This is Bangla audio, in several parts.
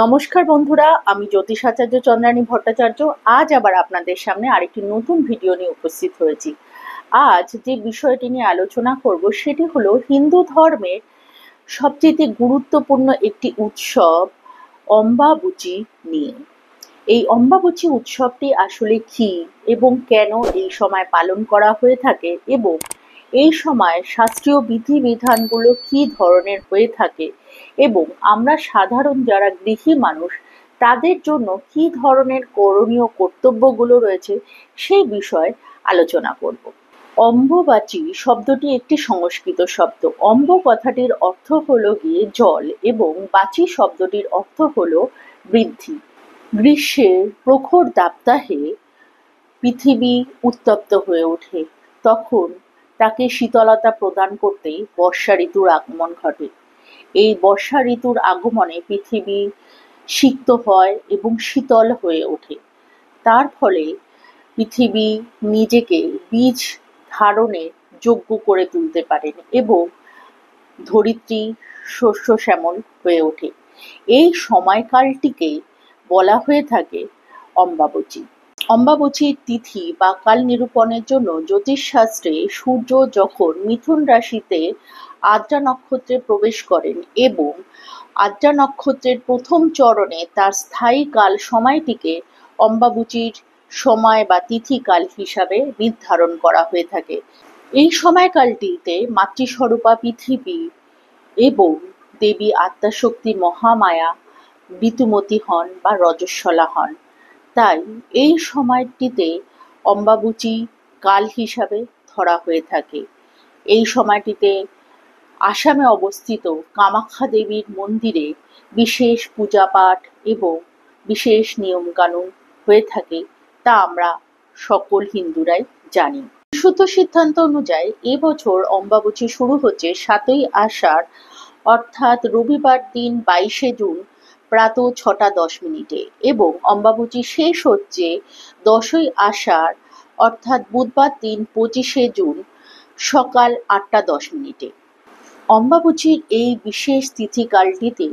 নমস্কার বন্ধুরা, আমি জ্যোতিষাচার্য চন্দ্রানী ভট্টাচার্য আজ আবার আপনাদের সামনে আরেকটি নতুন ভিডিও নিয়ে উপস্থিত হয়েছি। আজ যে বিষয়টি নিয়ে আলোচনা করব সেটি হলো হিন্দু ধর্মের সবচেয়ে গুরুত্বপূর্ণ একটি উৎসব অম্বাবুচি নিয়ে। এই অম্বাবুচি উৎসবটি আসলে কি এবং কেন এই সময় পালন করা হয়ে থাকে এবং এই সময় শাস্ত্রীয় বিধিবিধানগুলো কি ধরনের হয়ে থাকে এবং আমরা সাধারণ যারা গৃহী মানুষ তাদের জন্য কি ধরনের করণীয় কর্তব্যগুলো রয়েছে সেই বিষয়ে আলোচনা করব। অম্বুবাচী শব্দটি একটি সংস্কৃত শব্দ। অম্ব কথাটির অর্থ হলো গিয়ে জল এবং বাচী শব্দটির অর্থ হলো বৃদ্ধি। গ্রীষ্মের প্রখর দাবদাহে পৃথিবী উত্তপ্ত হয়ে ওঠে, তখন তাকে শীতলতা প্রদান করতেই বর্ষা ঋতুর আগমন ঘটে। এই বর্ষা ঋতুর আগমনে পৃথিবী সিক্ত হয় এবং শীতল হয়ে ওঠে। তার ফলে পৃথিবী নিজেকে বীজ ধারণে যোগ্য করে তুলতে পারেন এবং ধরিত্রী শস্য শ্যামল হয়ে ওঠে। এই সময়কালটিকে বলা হয়ে থাকে অম্বাবুচি। অম্বাবুচির তিথি বা কাল নিরূপণের জন্য জ্যোতিষশাস্ত্রে সূর্য যখন মিথুন রাশিতে আদ্রা নক্ষত্রে প্রবেশ করেন এবং আদ্রা নক্ষত্রের প্রথম চরণে তার স্থায়ী কাল সময়টিকে অম্বাবুচির সময় বা তিথিকাল হিসাবে নির্ধারণ করা হয়ে থাকে। এই সময়কালটিতে মাতৃস্বরূপা পৃথিবী এবং দেবী আদ্যাশক্তি মহামায়া ঋতুমতী হন বা রজস্বলা হন। তাই এই সময়টিতে অম্বাবুচি কাল হিসাবে ধরা হয়ে থাকে। এই সময়টিতে আসামে অবস্থিত কামাখ্যা দেবীর মন্দিরে বিশেষ পূজাপাঠ এবং বিশেষ নিয়মকানুন হয়ে থাকে, তা আমরা সকল হিন্দুরাই জানি। বিশুদ্ধ সিদ্ধান্ত অনুযায়ী এবছর অম্বাবুচি শুরু হচ্ছে 7ই আষাঢ় অর্থাৎ রবিবার দিন 22শে জুন প্রাত 6:10 এবং অম্বাবুচি শেষ হচ্ছে 10ই আষাঢ় অর্থাৎ বুধবার দিন 25শে জুন সকাল 8:10। অম্বাবুচির এই বিশেষ তিথিকালটিতে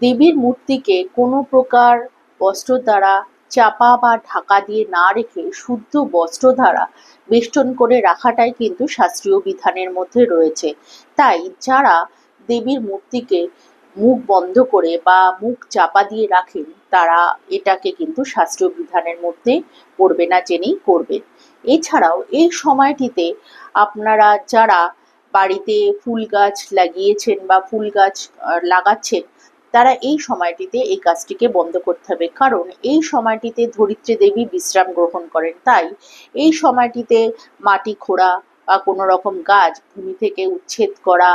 দেবীর মূর্তিকে কোনো প্রকার বস্ত্র দ্বারা চাপা বা ঢাকা দিয়ে না রেখে শুদ্ধ বস্ত্র দ্বারা বেষ্টন করে রাখাটাই কিন্তু শাস্ত্রীয় বিধানের মধ্যে রয়েছে। তাই যারা দেবীর মূর্তিকে মুখ বন্ধ করে বা মুখ চাপা দিয়ে রাখেন তারা এটাকে কিন্তু শাস্ত্রীয় বিধানের মধ্যে পড়বে না জেনেই করবেন। এছাড়াও এই সময়টিতে আপনারা যারা বাড়িতে ফুল গাছ লাগিয়েছেন বা ফুল গাছ লাগাচ্ছেন তারা এই সময়টিতে এই কাজটিকে বন্ধ করতে হবে, কারণ এই সময়টিতে ধরিত্রী দেবী বিশ্রাম গ্রহণ করেন। তাই এই সময়টিতে মাটি খোঁড়া বা কোনো রকম গাছ ভূমি থেকে উচ্ছেদ করা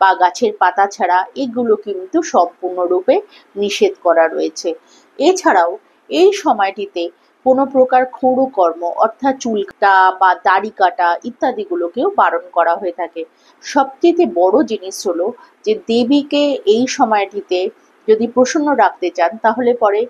বা গাছের পাতা ছাড়া এগুলো কিন্তু সম্পূর্ণরূপে নিষেধ করা রয়েছে। এছাড়াও এই সময়টিতে কোনো প্রকার ক্ষৌর কর্ম অর্থাৎ চুল কাটা বা দাড়ি কাটা ইত্যাদিগুলোকেও বারণ করা হয়ে থাকে। সবচেয়ে বড় জিনিস হলো যে দেবীকে এই সময়টিতে যদি প্রসন্ন রাখতে চান তাহলে পরে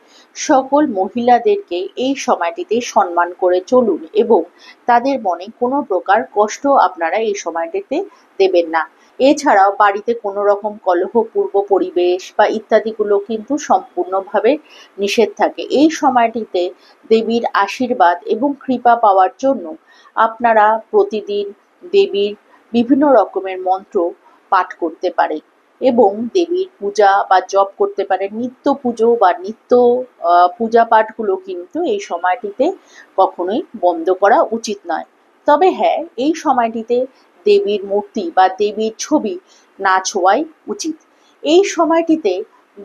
সকল মহিলাদেরকে এই সময়টিতে সম্মান করে চলুন এবং তাদের মনে কোনো প্রকার কষ্ট আপনারা এই সময়টিতে দেবেন না। এছাড়াও বাড়িতে কোনো রকম কলহপূর্ব পরিবেশ বা ইত্যাদিগুলো কিন্তু সম্পূর্ণভাবে নিষেধ থাকে। এই সময়টিতে দেবীর আশীর্বাদ এবং কৃপা পাওয়ার জন্য আপনারা প্রতিদিন দেবীর বিভিন্ন রকমের মন্ত্র পাঠ করতে পারেন এবং দেবীর পূজা বা জপ করতে পারেন। নিত্য পুজো বা নিত্য পূজা পাঠগুলো কিন্তু এই সময়টিতে কখনোই বন্ধ করা উচিত নয়। তবে হ্যাঁ, এই সময়টিতে দেবীর মূর্তি বা দেবীর ছবি না ছোঁয়াই উচিত। এই সময়টিতে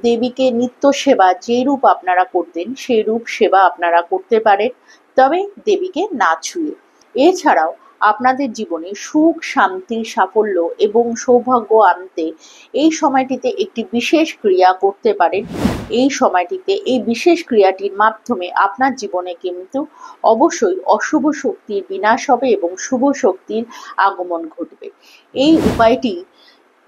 দেবীকে নিত্য সেবা যে রূপ আপনারা করতেন সেই রূপ সেবা আপনারা করতে পারেন, তবে দেবীকে না ছুঁয়ে। এছাড়াও আপনাদের জীবনে সুখ শান্তি সাফল্য এবং সৌভাগ্য আনতে এই সময়টিতে একটি বিশেষ ক্রিয়া করতে পারেন। এই সময়টিতে এই বিশেষ ক্রিয়াটির মাধ্যমে আপনার জীবনে কিন্তু অবশ্যই অশুভ শক্তির বিনাশ হবে এবং শুভ শক্তির আগমন ঘটবে। এই উপায়টি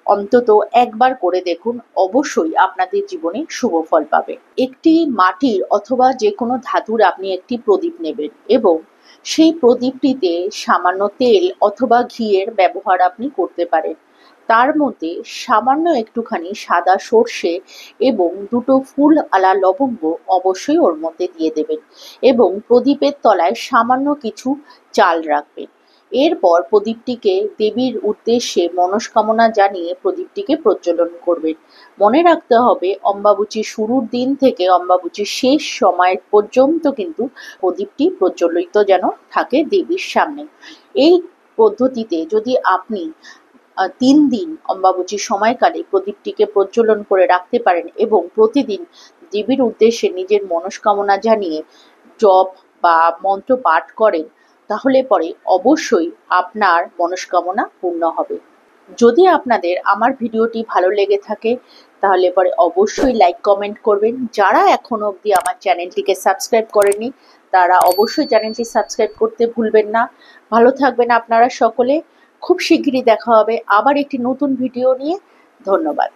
অন্তত একবার করে দেখুন, অবশ্যই আপনাদের জীবনে শুভ ফল পাবে। একটি মাটির অথবা যে কোনো ধাতুর আপনি একটি প্রদীপ নেবেন এবং সেই প্রদীপটিতে সামান্য তেল অথবা ঘিয়ের ব্যবহার আপনি করতে পারেন। তার মধ্যে সামান্য একটুখানি সাদা সর্ষে এবং দুটো ফুল আলা লবঙ্গ অবশ্যই ওর মধ্যে দিয়ে দেবেন এবং প্রদীপের তলায় সামান্য কিছু চাল রাখবেন। এরপর প্রদীপটিকে দেবীর উদ্দেশ্যে মনস্কামনা জানিয়ে প্রদীপটিকে প্রজ্বলন করবেন। মনে রাখতে হবে অম্বাবুচি শুরুর দিন থেকে অম্বাবুচির শেষ সময় পর্যন্ত কিন্তু প্রদীপটি প্রজ্বলিত যেন থাকে দেবীর সামনে। এই পদ্ধতিতে যদি আপনি 3 দিন অম্বাবুচির সময়কালে প্রদীপটিকে প্রজ্বলন করে রাখতে পারেন এবং প্রতিদিন দেবীর উদ্দেশ্যে নিজের মনস্কামনা জানিয়ে জপ বা মন্ত্র পাঠ করেন, তাহলে পরে অবশ্যই আপনার মনস্কামনা পূর্ণ হবে। যদি আপনাদের আমার ভিডিওটি ভালো লেগে থাকে তাহলে পরে অবশ্যই লাইক কমেন্ট করবেন। যারা এখনো অবধি আমার চ্যানেলটিকে সাবস্ক্রাইব করেনি তারা অবশ্যই চ্যানেলটি সাবস্ক্রাইব করতে ভুলবেন না। ভালো থাকবেন আপনারা সকলে। খুব শিগগিরই দেখা হবে আবার একটি নতুন ভিডিও নিয়ে। ধন্যবাদ।